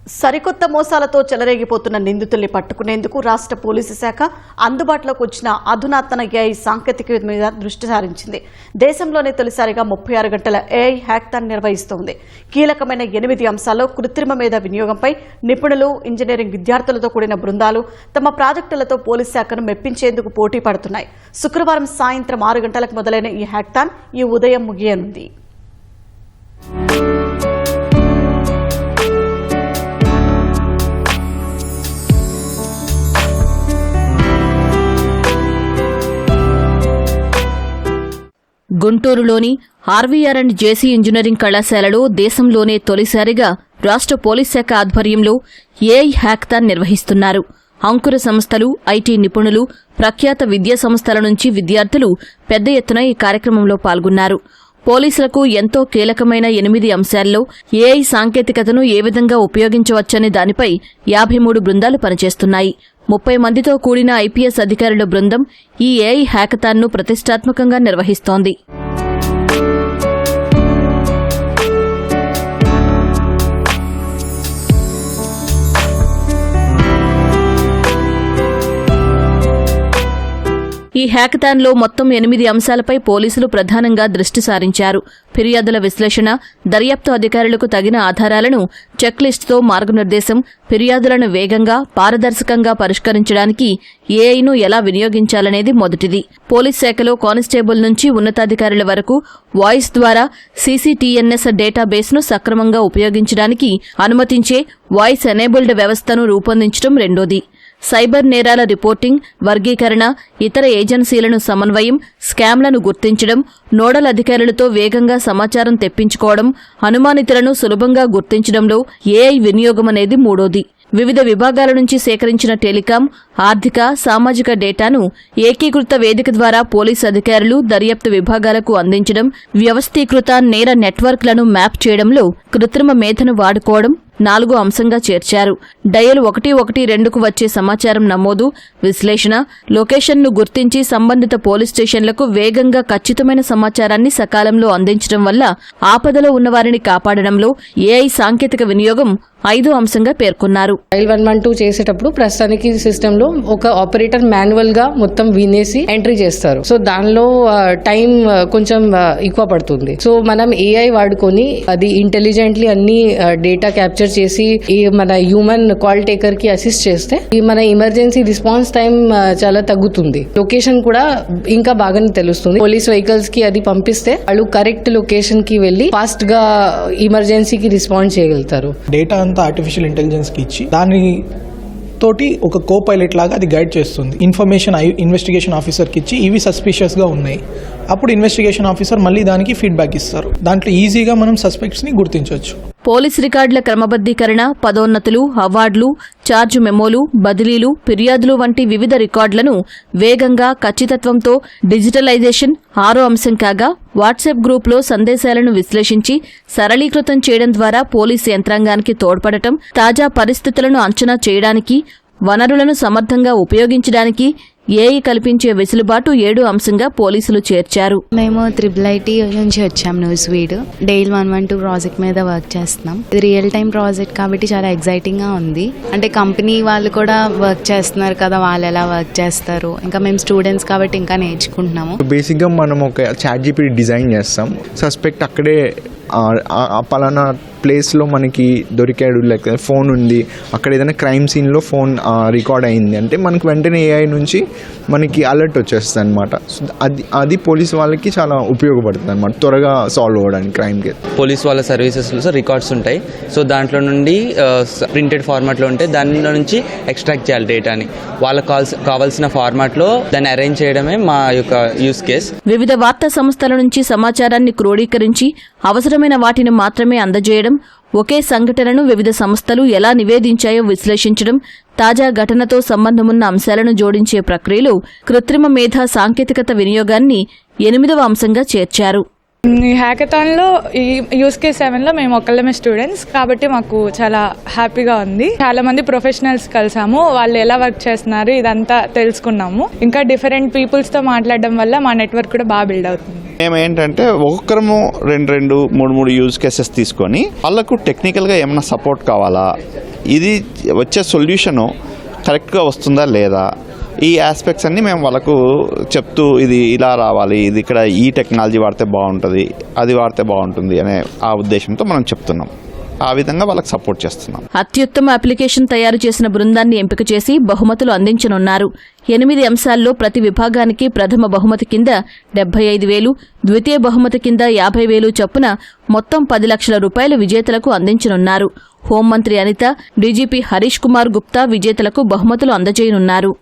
సరికొత్త మోసాలతో చెలరేగిపోతున్న నిందితుల్ని పట్టుకునేందుకు రాష్ట్ర పోలీసు శాఖ అందుబాటులోకి వచ్చిన అధునాతన ఏఐ సాంకేతికత మీద దృష్టి సారించింది. దేశంలోనే తొలిసారిగా 36 గంటల ఏఐ హ్యాకథాన్ నిర్వహిస్తోంది. కీలకమైన 8 అంశాల్లో కృత్రిమ మేధ వినియోగంపై నిపుణులు, ఇంజనీరింగ్ విద్యార్థులతో కూడిన బృందాలు తమ ప్రాజెక్టులతో పోలీసు శాఖను మెప్పించేందుకు పోటీ పడుతున్నాయి. శుక్రవారం సాయంత్రం 6 గంటలకు మొదలైన ఈ హ్యాకథాన్ ఈ ఉదయం ముగియనుంది. గుంటూరులోని ఆర్వీఆర్ అండ్ జేసీ ఇంజనీరింగ్ కళాశాలలో దేశంలోనే తొలిసారిగా రాష్ట్ర పోలీస్ శాఖ ఆధ్వర్యంలో ఏఐ హ్యాకథాన్ నిర్వహిస్తున్నారు. అంకుర సంస్థలు, ఐటీ నిపుణులు, ప్రఖ్యాత విద్యా సంస్థల నుంచి విద్యార్థులు పెద్ద ఎత్తున ఈ కార్యక్రమంలో పాల్గొన్నారు. పోలీసులకు ఎంతో కీలకమైన 8 అంశాల్లో ఏఐ సాంకేతికతను ఏ విధంగా ఉపయోగించవచ్చనే దానిపై 53 బృందాలు పనిచేస్తున్నాయి. 30 మందితో కూడిన ఐపీఎస్ అధికారుల బృందం ఈ ఏఐ హ్యాకథాన్ను ప్రతిష్టాత్మకంగా నిర్వహిస్తోంది. ఈ హ్యాకథాన్లో మొత్తం 8 అంశాలపై పోలీసులు ప్రధానంగా దృష్టి సారించారు. ఫిర్యాదుల విశ్లేషణ, దర్యాప్తు అధికారులకు తగిన ఆధారాలను చెక్లిస్టుతో మార్గనిర్దేశం, ఫిర్యాదులను వేగంగా, పారదర్శకంగా పరిష్కరించడానికి ఏఐను ఎలా వినియోగించాలనేది మొదటిది. పోలీస్ శాఖలో కానిస్టేబుల్ నుంచి ఉన్నతాధికారుల వరకు వాయిస్ ద్వారా సీసీటీఎన్ఎస్ డేటాబేస్ను సక్రమంగా ఉపయోగించడానికి అనుమతించే వాయిస్ ఎనేబుల్డ్ వ్యవస్థను రూపొందించడం రెండోది. సైబర్ నేరాల రిపోర్టింగ్, వర్గీకరణ, ఇతర ఏజెన్సీలను సమన్వయం, స్కామ్లను గుర్తించడం, నోడల్ అధికారులతో వేగంగా సమాచారం తెప్పించుకోవడం, అనుమానితులను సులభంగా గుర్తించడంలో ఏఐ వినియోగం అనేది మూడోది. వివిధ విభాగాల నుంచి సేకరించిన టెలికాం, ఆర్థిక, సామాజిక డేటాను ఏకీకృత వేదిక ద్వారా పోలీసు అధికారులు, దర్యాప్తు విభాగాలకు అందించడం, వ్యవస్థీకృత నేర నెట్వర్క్లను మ్యాప్ చేయడంలో కృత్రిమ మేధను వాడుకోవడం 4 అంశంగా చేర్చారు. డయల్ 112కు వచ్చే సమాచారం నమోదు, విశ్లేషణ, లొకేషన్ను గుర్తించి సంబంధిత పోలీస్ స్టేషన్లకు వేగంగా ఖచ్చితమైన సమాచారాన్ని సకాలంలో అందించడం వల్ల ఆపదలో ఉన్నవారిని కాపాడడంలో ఏఐ సాంకేతిక వినియోగం 5 అంశంగా పేర్కొన్నారు. డయల్ 112 చేసేటప్పుడు ప్రస్తుతానికి సిస్టమ్ లో ఒక ఆపరేటర్ మాన్యువల్ గా మొత్తం వినేసి ఎంట్రీ చేస్తారు. సో దానిలో టైం కొంచెం ఎక్కువ పడుతుంది. సో మనం ఏఐ వాడుకొని అది ఇంటెలిజెంట్లీ అన్ని డేటా క్యాప్చర్ చేసి మన హ్యూమన్ కాల్ టేకర్ కి అసిస్ట్ చేస్తే మన ఎమర్జెన్సీ రెస్పాన్స్ టైం చాలా తగ్గుతుంది. లొకేషన్ కూడా ఇంకా బాగానే తెలుస్తుంది. పోలీస్ వెహికల్స్ కి అది పంపిస్తే వాళ్ళు కరెక్ట్ లొకేషన్ కి వెళ్లి ఫాస్ట్ గా ఎమర్జెన్సీకి రెస్పాండ్ చేయగలుగుతారు. డేటా అంతా ఆర్టిఫిషియల్ ఇంటెలిజెన్స్ కి ఇచ్చి దాని తోటి ఒక కో పైలట్ లాగా అది గైడ్ చేస్తుంది. ఇన్ఫర్మేషన్ ఇన్వెస్టిగేషన్ ఆఫీసర్కి ఇచ్చి ఇవి సస్పిషియస్గా ఉన్నాయి, అప్పుడు ఇన్వెస్టిగేషన్ ఆఫీసర్ మళ్ళీ దానికి ఫీడ్బ్యాక్ ఇస్తారు. దాంట్లో ఈజీగా మనం సస్పెక్ట్స్ని గుర్తించవచ్చు. పోలీస్ రికార్డుల క్రమబద్దీకరణ, పదోన్నతులు, అవార్డులు, ఛార్జ్ మెమోలు, బదిలీలు, ఫిర్యాదులు వంటి వివిధ రికార్డులను వేగంగా, ఖచ్చితత్వంతో డిజిటలైజేషన్ 6వ అంశం కాగా, వాట్సాప్ గ్రూప్లో సందేశాలను విశ్లేషించి సరళీకృతం చేయడం ద్వారా పోలీసు యంత్రాంగానికి తోడ్పడటం, తాజా పరిస్థితులను అంచనా చేయడానికి, వనరులను సమర్థంగా ఉపయోగించడానికి ఏఐ కల్పించే వెసులుబాటు 7 అంశంగా పోలీసులు చేర్చారు. మేము IIIT నుంచి వచ్చాం. న్యూస్ వీడ్ డైల్ 112 ప్రాజెక్ట్ మీద వర్క్ చేస్తున్నాం. ఇది రియల్ టైం ప్రాజెక్ట్ కాబట్టి చాలా ఎక్సైటింగ్ గా ఉంది. అంటే కంపెనీ వాళ్ళు కూడా వర్క్ చేస్తున్నారు కదా, వాళ్ళు ఎలా వర్క్ చేస్తారు, ఇంకా మేము స్టూడెంట్స్ కాబట్టి ఇంకా నేర్చుకుంటున్నాము. బేసిక్గా మనం ఒక ChatGPT డిజైన్ చేస్తాం. సస్పెక్ట్ అక్కడే పలానా ప్లేస్లో మనకి దొరికాడు, లైక్ ఫోన్ ఉంది, అక్కడ ఏదైనా క్రైమ్ సీన్లో ఫోన్ రికార్డ్ అయింది అంటే మనకి వెంటనే ఏఐ నుంచి మనకి అలర్ట్ వచ్చేస్తుంది అనమాట. అది పోలీస్ వాళ్ళకి చాలా ఉపయోగపడుతుంది అనమాట, త్వరగా సాల్వ్ అవ్వడానికి క్రైమ్ కేసు. పోలీస్ వాళ్ళ సర్వీసెస్లో రికార్డ్స్ ఉంటాయి. సో దాంట్లో నుండి ప్రింటెడ్ ఫార్మాట్లో ఉంటే దానిలో నుంచి ఎక్స్ట్రాక్ట్ చేయాలి డేటాని. వాళ్ళకి కావాల్సిన ఫార్మాట్లో దాన్ని అరేంజ్ చేయడమే మా యొక్క యూస్ కేస్. వివిధ వార్తా సంస్థల నుంచి సమాచారాన్ని క్రోడీకరించి అవసరమైన వాటిని మాత్రమే అందజేయడం, ఒకే సంఘటనను వివిధ సంస్థలు ఎలా నివేదించాయో విశ్లేషించడం, తాజా ఘటనతో సంబంధమున్న అంశాలను జోడించే ప్రక్రియలో కృత్రిమ మేధా సాంకేతికత వినియోగాన్ని 8వ అంశంగా చేర్చారు. ఈ హ్యాకథాన్లో ఈ యూస్ కేస్ 7లో మేము ఒక్కళ్ళమే స్టూడెంట్స్ కాబట్టి మాకు చాలా హ్యాపీగా ఉంది. చాలా మంది ప్రొఫెషనల్స్ కలిసాము, వాళ్ళు ఎలా వర్క్ చేస్తున్నారు ఇదంతా తెలుసుకున్నాము. ఇంకా డిఫరెంట్ పీపుల్స్తో మాట్లాడడం వల్ల మా నెట్వర్క్ కూడా బాగా బిల్డ్ అవుతుంది. మేము ఏంటంటే ఒక్కొక్కరము రెండు మూడు యూజ్ కేసెస్ తీసుకొని వాళ్ళకు టెక్నికల్గా ఏమైనా సపోర్ట్ కావాలా, ఇది వచ్చే సొల్యూషను కరెక్ట్గా వస్తుందా లేదా, ఈ ఆస్పెక్ట్స్ అన్నీ మేము వాళ్ళకు చెప్తూ ఇది ఇలా రావాలి, ఇది ఇక్కడ ఈ టెక్నాలజీ వాడితే బాగుంటుంది, అది వాడితే బాగుంటుంది అనే ఆ ఉద్దేశంతో మనం చెప్తున్నాం. ఆ విధంగా వాళ్ళకి సపోర్ట్ చేస్తున్నాం. అత్యుత్తమ అప్లికేషన్ తయారు చేసిన బృందాన్ని ఎంపిక చేసి బహుమతులు అందించనున్నారు. 8 అంశాల్లో ప్రతి విభాగానికి ప్రథమ బహుమతి కింద 75,000, ద్వితీయ బహుమతి కింద 50,000 చొప్పున మొత్తం 10 లక్షల రూపాయలు విజేతలకు అందించనున్నారు. హోంమంత్రి అనిత, డీజీపీ హరీష్ కుమార్ గుప్తా విజేతలకు బహుమతులు అందజేయనున్నారు.